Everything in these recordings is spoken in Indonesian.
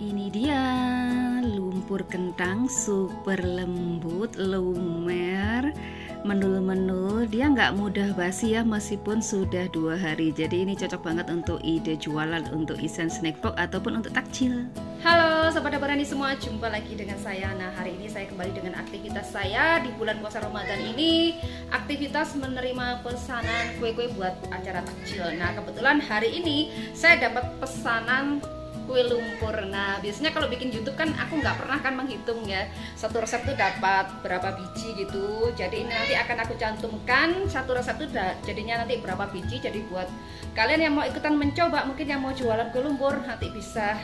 Ini dia lumpur kentang super lembut, lumer, menul-menul. Dia nggak mudah basi ya, meskipun sudah 2 hari. Jadi ini cocok banget untuk ide jualan, untuk isen snack box ataupun untuk takjil. Halo Sobat Dabarani semua, jumpa lagi dengan saya. Nah, hari ini saya kembali dengan aktivitas saya di bulan puasa Ramadan ini. Aktivitas menerima pesanan kue-kue buat acara takjil. Nah, kebetulan hari ini saya dapat pesanan kue lumpur. Nah, biasanya kalau bikin YouTube kan aku nggak pernah kan menghitung ya, satu resep tuh dapat berapa biji gitu. Jadi ini nanti akan aku cantumkan satu resep tuh jadinya nanti berapa biji. Jadi buat kalian yang mau ikutan mencoba, mungkin yang mau jualan kue lumpur, nanti bisa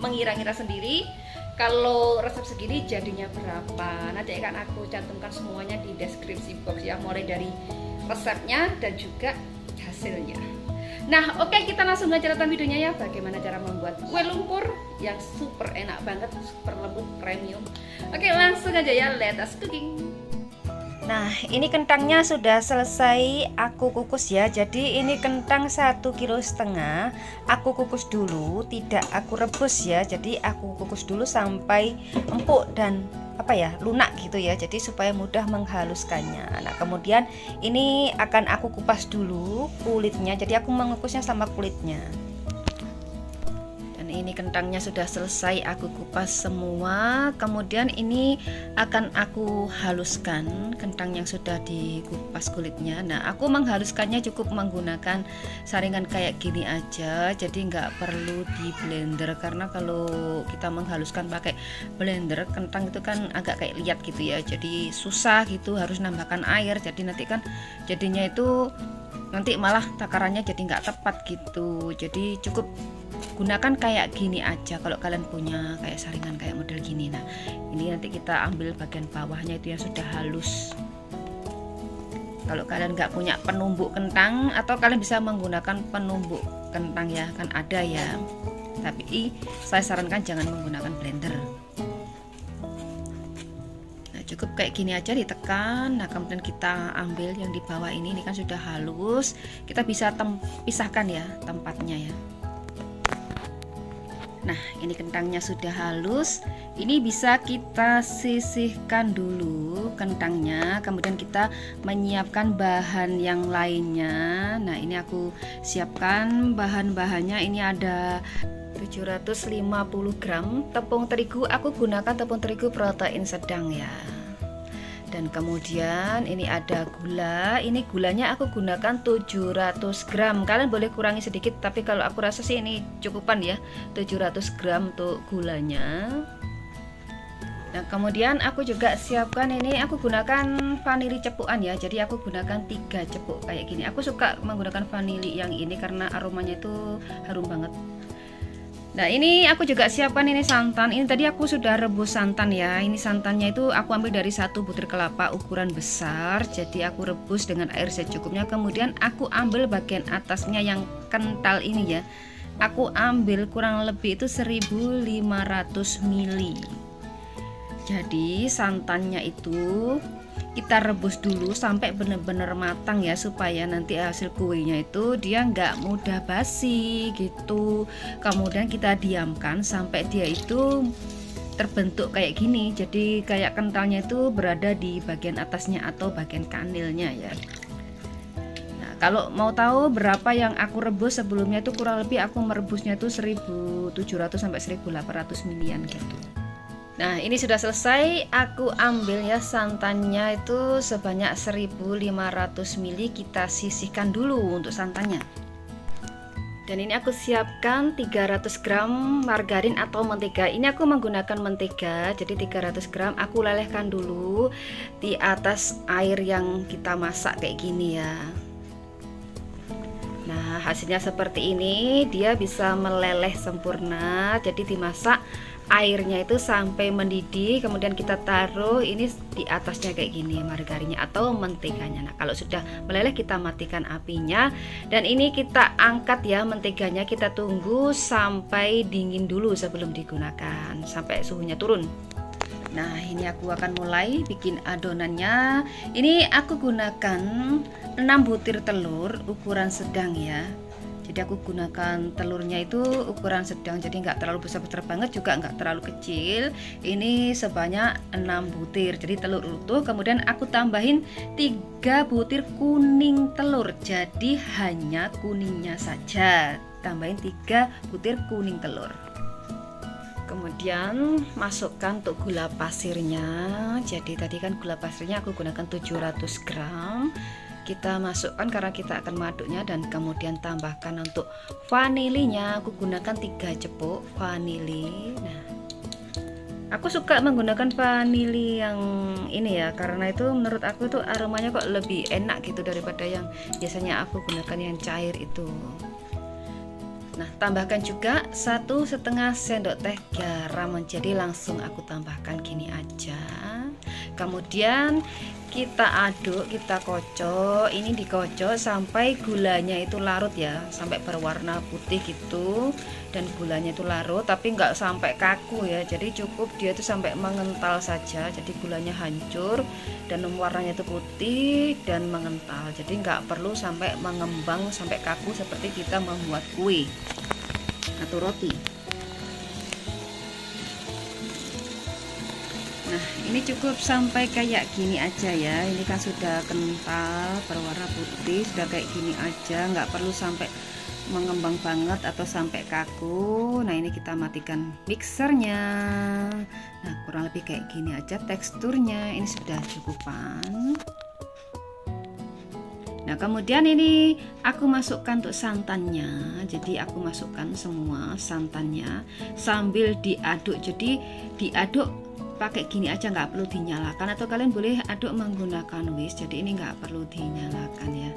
mengira-ngira sendiri kalau resep segini jadinya berapa. Nanti akan aku cantumkan semuanya di deskripsi box ya, mulai dari resepnya dan juga hasilnya. Nah, oke, kita langsung belajar tentang videonya ya, bagaimana cara membuat kue lumpur yang super enak banget, super lembut, premium. Oke, langsung aja ya, let us cooking. Nah, ini kentangnya sudah selesai aku kukus ya. Jadi ini kentang 1,5 kg aku kukus dulu, tidak aku rebus ya. Jadi aku kukus dulu sampai empuk dan lunak gitu ya, jadi supaya mudah menghaluskannya. Nah, kemudian ini akan aku kupas dulu kulitnya, jadi aku mengukusnya sama kulitnya. Dan ini kentangnya sudah selesai aku kupas semua. Kemudian ini akan aku haluskan kentang yang sudah dikupas kulitnya. Nah, aku menghaluskannya cukup menggunakan saringan kayak gini aja, jadi nggak perlu di blender, karena kalau kita menghaluskan pakai blender kentang itu kan agak kayak liat gitu ya, jadi susah gitu, harus nambahkan air. Jadi nanti kan jadinya itu nanti malah takarannya jadi nggak tepat gitu. Jadi cukup gunakan kayak gini aja kalau kalian punya kayak saringan kayak model gini. Nah, ini nanti kita ambil bagian bawahnya itu yang sudah halus. Kalau kalian nggak punya penumbuk kentang, atau kalian bisa menggunakan penumbuk kentang ya, kan ada ya, tapi saya sarankan jangan menggunakan blender. Nah, cukup kayak gini aja, ditekan. Nah, kemudian kita ambil yang di bawah ini kan sudah halus, kita bisa pisahkan ya tempatnya ya. Nah, ini kentangnya sudah halus. Ini bisa kita sisihkan dulu kentangnya, kemudian kita menyiapkan bahan yang lainnya. Nah, ini aku siapkan bahan-bahannya. Ini ada 750 gram tepung terigu. Aku gunakan tepung terigu protein sedang ya. Dan kemudian ini ada gula. Ini gulanya aku gunakan 700 gram. Kalian boleh kurangi sedikit, tapi kalau aku rasa sih ini cukupan ya, 700 gram untuk gulanya. Nah, kemudian aku juga siapkan ini, aku gunakan vanili cepukan ya. Jadi aku gunakan 3 cepuk kayak gini. Aku suka menggunakan vanili yang ini karena aromanya itu harum banget. Nah, ini aku juga siapkan ini santan. Ini tadi aku sudah rebus santan ya. Ini santannya itu aku ambil dari 1 butir kelapa ukuran besar. Jadi aku rebus dengan air secukupnya. Kemudian aku ambil bagian atasnya yang kental ini ya. Aku ambil kurang lebih itu 1500 ml. Jadi santannya itu kita rebus dulu sampai benar-benar matang ya, supaya nanti hasil kuenya itu dia nggak mudah basi gitu. Kemudian kita diamkan sampai dia itu terbentuk kayak gini, jadi kayak kentalnya itu berada di bagian atasnya atau bagian kanilnya ya. Nah, kalau mau tahu berapa yang aku rebus sebelumnya itu kurang lebih aku merebusnya itu 1700 sampai 1800 milian gitu. Nah, ini sudah selesai, aku ambil ya santannya itu sebanyak 1500 ml, kita sisihkan dulu untuk santannya. Dan ini aku siapkan 300 gram margarin atau mentega. Ini aku menggunakan mentega, jadi 300 gram aku lelehkan dulu di atas air yang kita masak kayak gini ya. Nah, hasilnya seperti ini, dia bisa meleleh sempurna. Jadi dimasak airnya itu sampai mendidih, kemudian kita taruh ini di atasnya kayak gini margarinnya atau menteganya. Nah, kalau sudah meleleh kita matikan apinya, dan ini kita angkat ya menteganya, kita tunggu sampai dingin dulu sebelum digunakan, sampai suhunya turun. Nah, ini aku akan mulai bikin adonannya. Ini aku gunakan 6 butir telur ukuran sedang ya. Jadi aku gunakan telurnya itu ukuran sedang, jadi nggak terlalu besar-besar banget, juga nggak terlalu kecil. Ini sebanyak 6 butir, jadi telur utuh. Kemudian aku tambahin 3 butir kuning telur, jadi hanya kuningnya saja. Tambahin 3 butir kuning telur. Kemudian masukkan untuk gula pasirnya. Jadi tadi kan gula pasirnya aku gunakan 700 gram. Kita masukkan karena kita akan mengaduknya, dan kemudian tambahkan untuk vanilinya. Aku gunakan 3 cepuk vanili. Nah, aku suka menggunakan vanili yang ini ya, karena itu menurut aku tuh aromanya kok lebih enak gitu daripada yang biasanya aku gunakan yang cair itu. Nah, tambahkan juga 1,5 sendok teh garam. Jadi langsung aku tambahkan gini aja. Kemudian kita aduk, kita kocok. Ini dikocok sampai gulanya itu larut ya, sampai berwarna putih gitu, dan gulanya itu larut tapi nggak sampai kaku ya. Jadi cukup dia itu sampai mengental saja, jadi gulanya hancur dan warnanya itu putih dan mengental. Jadi nggak perlu sampai mengembang sampai kaku seperti kita membuat kue atau roti. Nah, ini cukup sampai kayak gini aja ya. Ini kan sudah kental, berwarna putih, sudah kayak gini aja, nggak perlu sampai mengembang banget atau sampai kaku. Nah, ini kita matikan mixernya. Nah, kurang lebih kayak gini aja teksturnya. Ini sudah cukupan. Nah, kemudian ini aku masukkan untuk santannya. Jadi aku masukkan semua santannya sambil diaduk. Jadi diaduk pakai gini aja, nggak perlu dinyalakan, atau kalian boleh aduk menggunakan whisk. Jadi ini nggak perlu dinyalakan ya,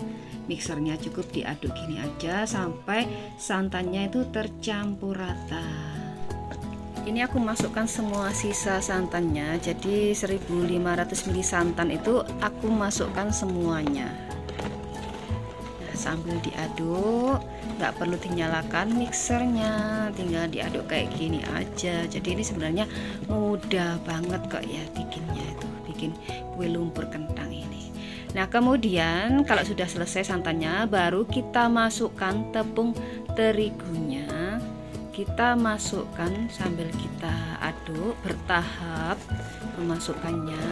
mixernya cukup diaduk gini aja sampai santannya itu tercampur rata. Ini aku masukkan semua sisa santannya, jadi 1500 ml santan itu aku masukkan semuanya. Nah, sambil diaduk, nggak perlu dinyalakan mixernya, tinggal diaduk kayak gini aja. Jadi ini sebenarnya mudah banget kok ya bikinnya, itu bikin kue lumpur kentang ini. Nah, kemudian kalau sudah selesai santannya, baru kita masukkan tepung terigunya. Kita masukkan sambil kita aduk bertahap, memasukkannya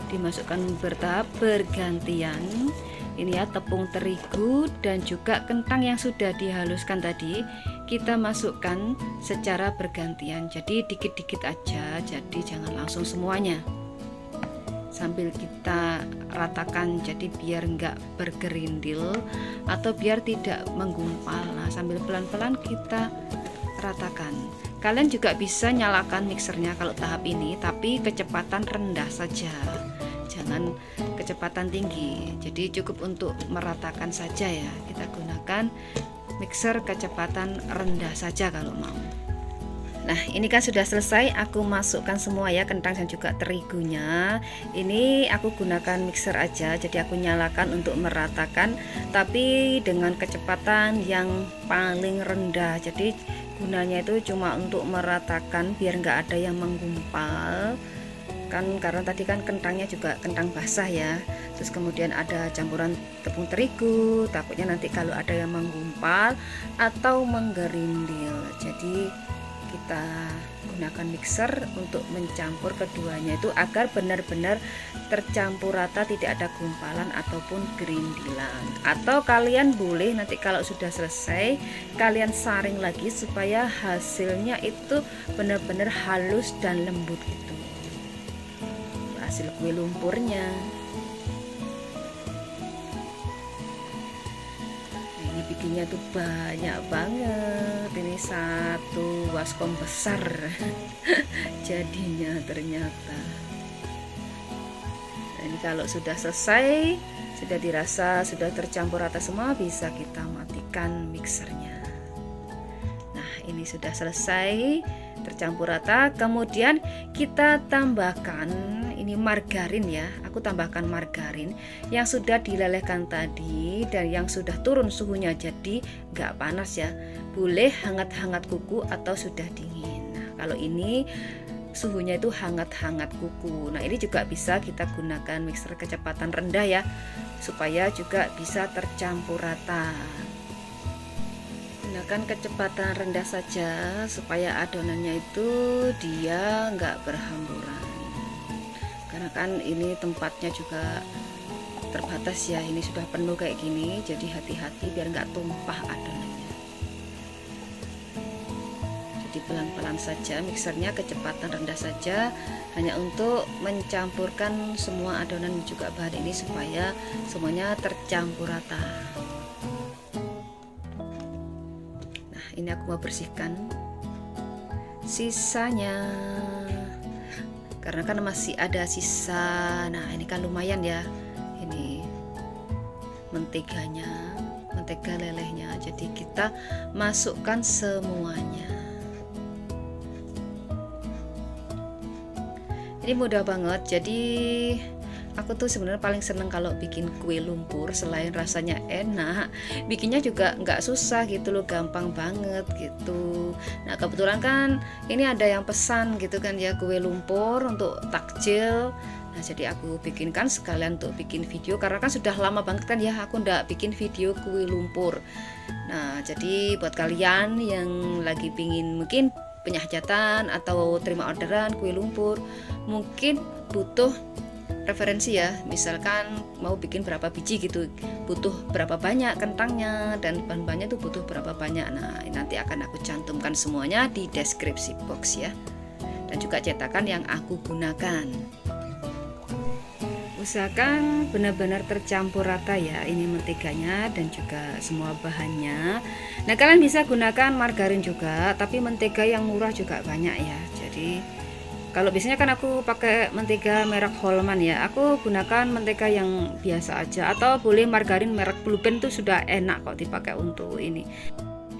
dimasukkan bertahap bergantian. Ini ya, tepung terigu dan juga kentang yang sudah dihaluskan tadi kita masukkan secara bergantian, jadi dikit-dikit aja, jadi jangan langsung semuanya. Sambil kita ratakan, jadi biar enggak bergerindil atau biar tidak menggumpal. Nah, sambil pelan-pelan kita ratakan. Kalian juga bisa nyalakan mixernya kalau tahap ini, tapi kecepatan rendah saja, jangan kecepatan tinggi. Jadi cukup untuk meratakan saja ya, kita gunakan mixer kecepatan rendah saja kalau mau. Nah, ini kan sudah selesai, aku masukkan semua ya, kentang dan juga terigunya. Ini aku gunakan mixer aja, jadi aku nyalakan untuk meratakan, tapi dengan kecepatan yang paling rendah. Jadi gunanya itu cuma untuk meratakan biar nggak ada yang menggumpal kan, karena tadi kan kentangnya juga kentang basah ya, terus kemudian ada campuran tepung terigu, takutnya nanti kalau ada yang menggumpal atau menggerindil. Jadi kita gunakan mixer untuk mencampur keduanya itu agar benar-benar tercampur rata, tidak ada gumpalan ataupun gerindilan. Atau kalian boleh nanti kalau sudah selesai kalian saring lagi supaya hasilnya itu benar-benar halus dan lembut gitu, hasil kue lumpurnya. Ini bikinnya tuh banyak banget, ini satu baskom besar jadinya ternyata. Nah, ini kalau sudah selesai, sudah dirasa sudah tercampur rata semua, bisa kita matikan mixernya. Nah, ini sudah selesai tercampur rata. Kemudian kita tambahkan ini margarin ya, aku tambahkan margarin yang sudah dilelehkan tadi dan yang sudah turun suhunya, jadi nggak panas ya, boleh hangat-hangat kuku atau sudah dingin. Nah, kalau ini suhunya itu hangat-hangat kuku. Nah, ini juga bisa kita gunakan mixer kecepatan rendah ya, supaya juga bisa tercampur rata. gunakan kecepatan rendah saja supaya adonannya itu dia nggak berhamburan, karena kan ini tempatnya juga terbatas ya, ini sudah penuh kayak gini, jadi hati-hati biar nggak tumpah adonannya. Jadi pelan-pelan saja, mixernya kecepatan rendah saja, hanya untuk mencampurkan semua adonan juga bahan ini supaya semuanya tercampur rata. Nah, ini aku mau bersihkan sisanya karena kan masih ada sisa. Nah, ini kan lumayan ya, ini menteganya, mentega lelehnya, jadi kita masukkan semuanya. Ini mudah banget, jadi aku tuh sebenarnya paling seneng kalau bikin kue lumpur. Selain rasanya enak, bikinnya juga nggak susah gitu loh, gampang banget gitu. Nah kebetulan kan ini ada yang pesan gitu kan ya, kue lumpur untuk takjil. Nah jadi aku bikinkan sekalian untuk bikin video, karena kan sudah lama banget kan ya aku nggak bikin video kue lumpur. Nah jadi buat kalian yang lagi pingin mungkin punya hajatan atau terima orderan kue lumpur, mungkin butuh referensi ya, misalkan mau bikin berapa biji gitu, butuh berapa banyak kentangnya dan bahan-bahannya tuh butuh berapa banyak. Nah nanti akan aku cantumkan semuanya di deskripsi box ya, dan juga cetakan yang aku gunakan. Usahakan benar-benar tercampur rata ya, ini menteganya dan juga semua bahannya. Nah kalian bisa gunakan margarin juga, tapi mentega yang murah juga banyak ya. Jadi kalau biasanya kan aku pakai mentega merek Holman ya, aku gunakan mentega yang biasa aja, atau boleh margarin merek Blueband tuh sudah enak kok dipakai untuk ini.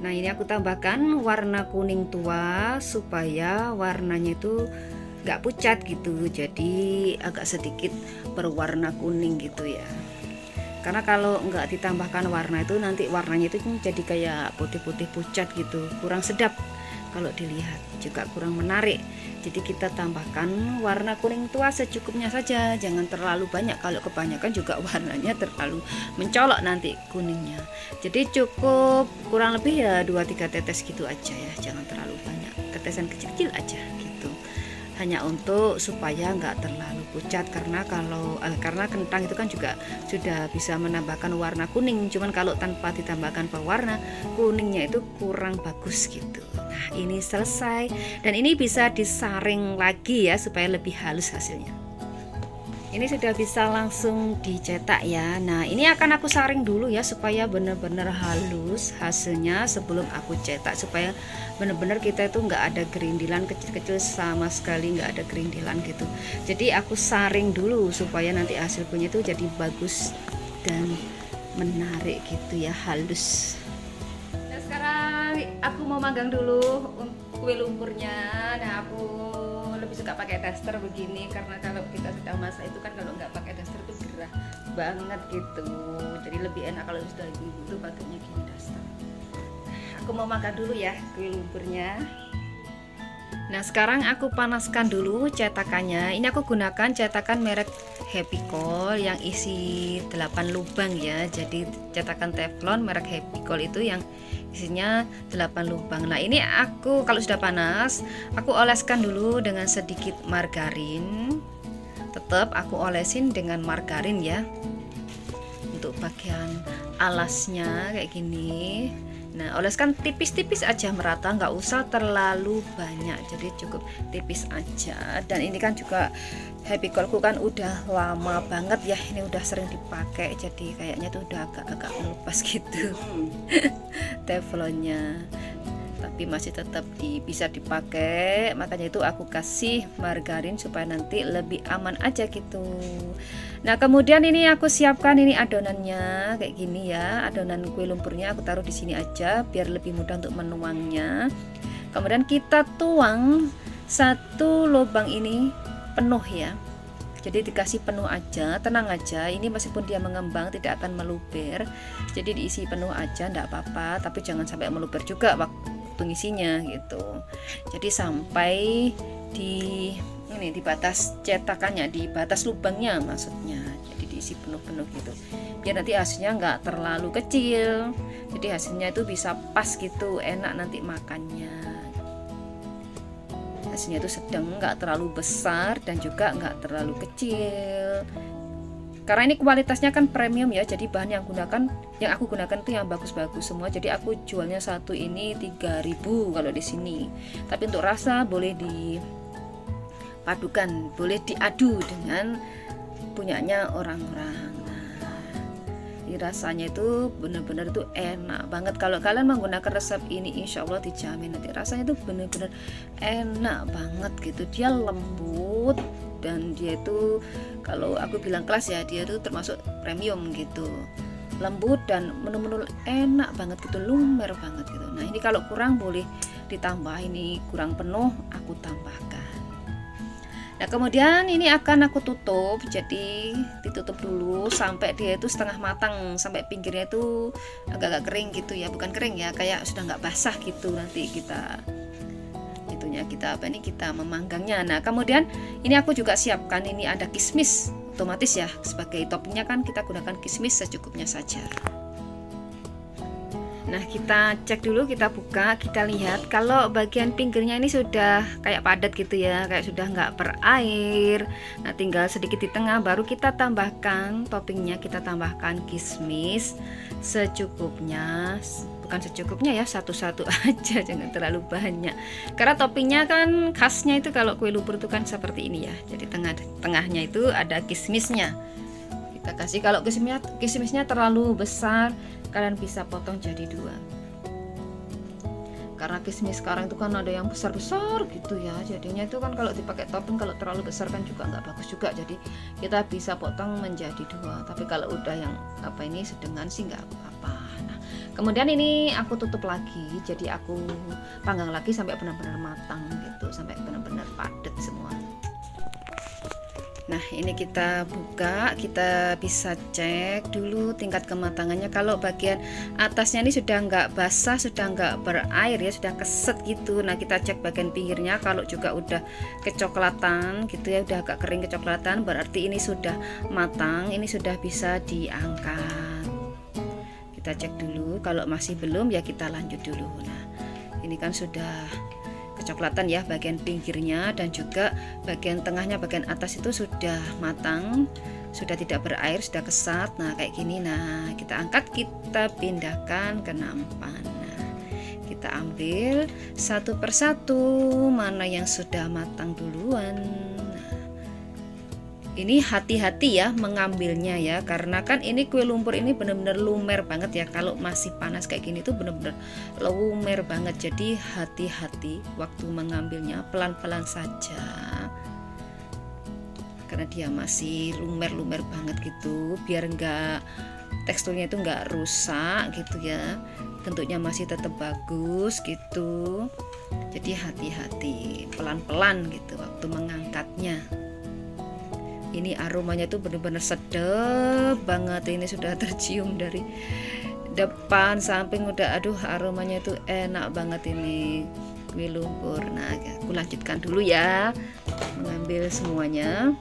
Nah ini aku tambahkan warna kuning tua supaya warnanya itu nggak pucat gitu, jadi agak sedikit berwarna kuning gitu ya. Karena kalau nggak ditambahkan warna itu, nanti warnanya itu jadi kayak putih-putih pucat gitu, kurang sedap kalau dilihat, juga kurang menarik. Jadi kita tambahkan warna kuning tua secukupnya saja, jangan terlalu banyak, kalau kebanyakan juga warnanya terlalu mencolok nanti kuningnya. Jadi cukup kurang lebih ya 2-3 tetes gitu aja ya, jangan terlalu banyak, tetesan kecil-kecil aja gitu, hanya untuk supaya nggak terlalu pucat. Karena karena kentang itu kan juga sudah bisa menambahkan warna kuning, cuman kalau tanpa ditambahkan pewarna kuningnya itu kurang bagus gitu. Nah ini selesai, dan ini bisa disaring lagi ya supaya lebih halus hasilnya. Ini sudah bisa langsung dicetak ya. Nah ini akan aku saring dulu ya supaya benar-benar halus hasilnya sebelum aku cetak, supaya benar-benar kita itu nggak ada gerindilan kecil-kecil, sama sekali nggak ada gerindilan gitu. Jadi aku saring dulu supaya nanti hasil kuenya itu jadi bagus dan menarik gitu ya, halus. Nah sekarang aku mau manggang dulu kue lumpurnya. Nah aku lebih suka pakai daster begini, karena kalau kita sudah masak itu kan kalau nggak pakai daster itu gerah banget gitu, jadi lebih enak kalau sudah itu pakainya gini daster. Aku mau makan dulu ya kue lumpurnya. Nah sekarang aku panaskan dulu cetakannya. Ini aku gunakan cetakan merek Happy Coal yang isi 8 lubang ya, jadi cetakan teflon merek Happy Coal itu yang isinya 8 lubang. Nah ini aku kalau sudah panas, aku oleskan dulu dengan sedikit margarin. Tetap aku olesin dengan margarin ya, untuk bagian alasnya kayak gini. Nah oleskan tipis-tipis aja merata, nggak usah terlalu banyak, jadi cukup tipis aja. Dan ini kan juga Happy Coalku kan udah lama banget ya, ini udah sering dipakai, jadi kayaknya tuh udah agak-agak melepas gitu teflonnya, tapi masih tetap bisa dipakai. Makanya itu aku kasih margarin supaya nanti lebih aman aja gitu. Nah kemudian ini aku siapkan ini adonannya kayak gini ya, adonan kue lumpurnya aku taruh di sini aja biar lebih mudah untuk menuangnya. Kemudian kita tuang satu lubang ini penuh ya, jadi dikasih penuh aja, tenang aja, ini meskipun dia mengembang tidak akan meluber, jadi diisi penuh aja enggak apa-apa, tapi jangan sampai meluber juga waktu pengisinya gitu. Jadi sampai di batas cetakannya, di batas lubangnya maksudnya, jadi diisi penuh-penuh gitu, biar nanti hasilnya nggak terlalu kecil, jadi hasilnya itu bisa pas gitu, enak nanti makannya. Hasilnya itu sedang, nggak terlalu besar dan juga nggak terlalu kecil. Karena ini kualitasnya kan premium ya, jadi bahan yang aku gunakan itu yang bagus-bagus semua. Jadi aku jualnya satu ini 3.000 kalau di sini. Tapi untuk rasa boleh dipadukan, boleh diadu dengan punyanya orang-orang. Ini rasanya itu benar-benar itu enak banget. Kalau kalian menggunakan resep ini, insya Allah dijamin nanti rasanya itu benar-benar enak banget gitu. Dia lembut dan dia itu, kalau aku bilang kelas ya, dia itu termasuk premium gitu, lembut dan menu-menu enak banget gitu, lumer banget gitu. Nah ini kalau kurang boleh ditambah, ini kurang penuh aku tambahkan. Nah kemudian ini akan aku tutup, jadi ditutup dulu sampai dia itu setengah matang, sampai pinggirnya itu agak-agak kering gitu ya, bukan kering ya, kayak sudah nggak basah gitu. Nanti kita kita memanggangnya. Nah kemudian ini aku juga siapkan, ini ada kismis, otomatis ya sebagai toppingnya kan kita gunakan kismis secukupnya saja. Nah kita cek dulu, kita buka, kita lihat kalau bagian pinggirnya ini sudah kayak padat gitu ya, kayak sudah nggak berair. Nah tinggal sedikit di tengah, baru kita tambahkan toppingnya, kita tambahkan kismis secukupnya, bukan secukupnya ya, satu-satu aja, jangan terlalu banyak. Karena toppingnya kan khasnya itu kalau kue lumpur itu kan seperti ini ya, jadi tengahnya itu ada kismisnya. Kita kasih, kalau kismisnya terlalu besar kalian bisa potong jadi 2, karena kismis sekarang itu kan ada yang besar-besar gitu ya, jadinya itu kan kalau dipakai topping kalau terlalu besar kan juga nggak bagus juga, jadi kita bisa potong menjadi 2. Tapi kalau udah yang ini sedengan sih nggak apa-apa. Nah kemudian ini aku tutup lagi, jadi aku panggang lagi sampai benar-benar matang gitu, sampai benar-benar padat semua. Nah ini kita buka, kita bisa cek dulu tingkat kematangannya. Kalau bagian atasnya ini sudah nggak basah, sudah nggak berair ya, sudah keset gitu. Nah kita cek bagian pinggirnya, kalau juga udah kecoklatan gitu ya, udah agak kering kecoklatan, berarti ini sudah matang, ini sudah bisa diangkat. Kita cek dulu, kalau masih belum ya kita lanjut dulu. Nah ini kan sudah kecoklatan ya bagian pinggirnya, dan juga bagian tengahnya, bagian atas itu sudah matang, sudah tidak berair, sudah kesat. Nah kayak gini. Nah kita angkat, kita pindahkan ke nampan. Nah kita ambil satu persatu mana yang sudah matang duluan. Ini hati-hati ya mengambilnya ya, karena kan ini kue lumpur ini benar-benar lumer banget ya. Kalau masih panas kayak gini tuh benar-benar lumer banget. Jadi hati-hati waktu mengambilnya, pelan-pelan saja, karena dia masih lumer-lumer banget gitu, biar enggak teksturnya itu enggak rusak gitu ya, bentuknya masih tetap bagus gitu. Jadi hati-hati, pelan-pelan gitu waktu mengangkatnya. Ini aromanya tuh bener-bener sedap banget, ini sudah tercium dari depan samping, udah aduh aromanya tuh enak banget ini kue lumpur. Nah aku lanjutkan dulu ya mengambil semuanya.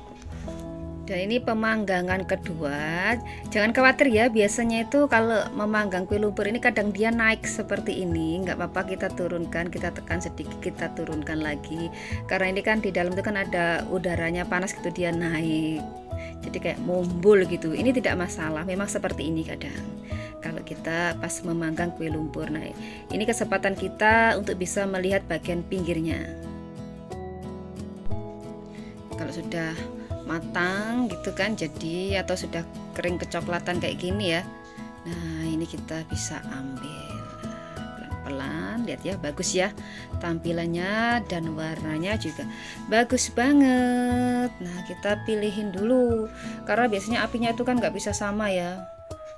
Dan ini pemanggangan kedua, jangan khawatir ya, biasanya itu kalau memanggang kue lumpur ini kadang dia naik seperti ini, nggak apa-apa, kita turunkan, kita tekan sedikit, kita turunkan lagi, karena ini kan di dalam itu kan ada udaranya panas gitu, dia naik jadi kayak mumbul gitu. Ini tidak masalah, memang seperti ini kadang kalau kita pas memanggang kue lumpur. Nah ini kesempatan kita untuk bisa melihat bagian pinggirnya. Kalau sudah matang gitu kan, jadi atau sudah kering kecoklatan kayak gini ya, nah ini kita bisa ambil pelan-pelan. Lihat ya, bagus ya tampilannya dan warnanya juga bagus banget. Nah kita pilihin dulu, karena biasanya apinya itu kan nggak bisa sama ya,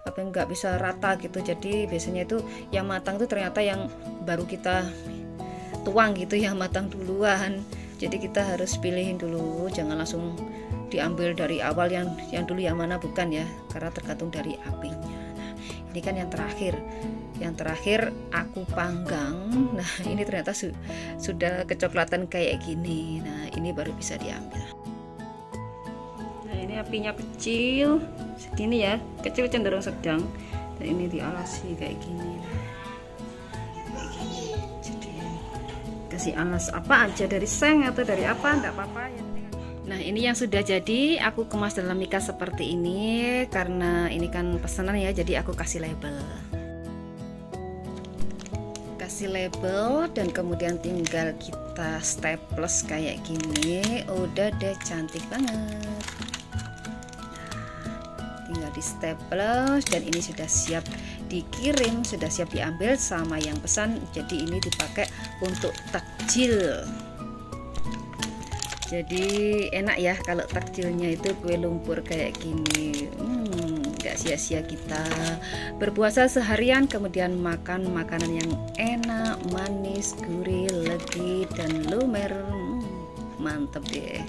nggak bisa rata gitu. Jadi biasanya itu yang matang itu ternyata yang baru kita tuang gitu, yang matang duluan. Jadi kita harus pilihin dulu, jangan langsung diambil dari awal yang dulu yang mana, bukan ya, karena tergantung dari apinya. Nah ini kan yang terakhir aku panggang. Nah ini ternyata sudah kecoklatan kayak gini. Nah ini baru bisa diambil. Nah ini apinya kecil segini ya, kecil cenderung sedang. Dan ini dialasi kayak gini. Jadi kasih alas apa aja, dari seng atau dari apa enggak apa-apa ya. Nah, ini yang sudah jadi, aku kemas dalam mika seperti ini karena ini kan pesanan ya, jadi aku kasih label. Kasih label dan kemudian tinggal kita staples kayak gini. Udah deh, cantik banget. Nah, tinggal di staples dan ini sudah siap dikirim, sudah siap diambil sama yang pesan. Jadi ini dipakai untuk takjil. Jadi enak ya kalau takjilnya itu kue lumpur kayak gini. Gak sia-sia kita berpuasa seharian kemudian makan makanan yang enak, manis, gurih, legit, dan lumer. Mantep deh.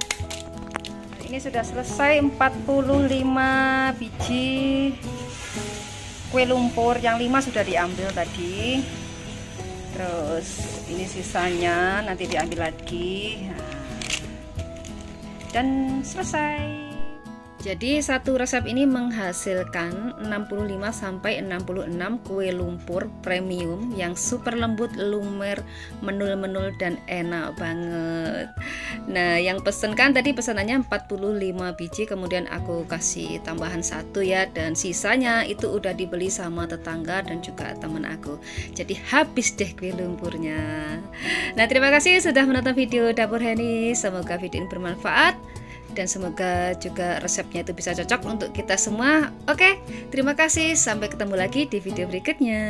Ini sudah selesai 45 biji kue lumpur, yang 5 sudah diambil tadi. Terus ini sisanya nanti diambil lagi. Dan selesai. Jadi satu resep ini menghasilkan 65 sampai 66 kue lumpur premium yang super lembut, lumer, menul-menul dan enak banget. Nah, yang pesen kan tadi pesanannya 45 biji, kemudian aku kasih tambahan 1 ya, dan sisanya itu udah dibeli sama tetangga dan juga temen aku. Jadi habis deh kue lumpurnya. Nah, terima kasih sudah menonton video Dapur Heni. Semoga video ini bermanfaat dan semoga juga resepnya itu bisa cocok untuk kita semua. Oke, terima kasih. Sampai ketemu lagi di video berikutnya.